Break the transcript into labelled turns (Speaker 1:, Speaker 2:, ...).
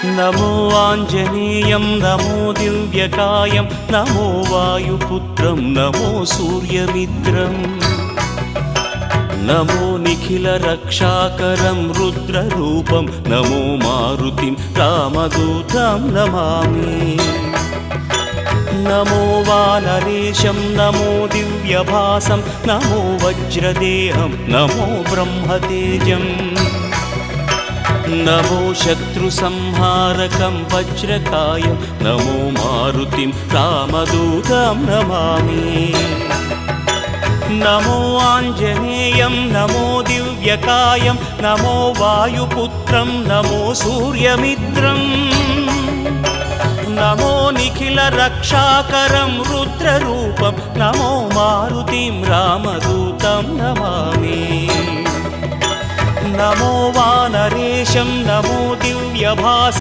Speaker 1: नमो आञ्जनेयं नमो दिव्यकायं नमो वायुपुत्रं नमो सूर्यमित्रं नमो निखिलरक्षाकरं रुद्ररूपं नमो मारुतिं रामदूतं Namami. नमो वानरेशं नमो दिव्यभासं नमो वज्रदेहं नमो ब्रह्मतेजं नमो शत्रुसंहारकं वज्रकायं नमो मारुतिं रामदूतं Namami. नमो आञ्जनेयं नमो दिव्यकायं नमो वायुपुत्रं नमो सूर्यमित्रं नमो निखिलरक्षाकरं रुद्ररूपं नमो मारुतिं रामदूतं Namami. नमो वानरेशं नमो दिव्यभासं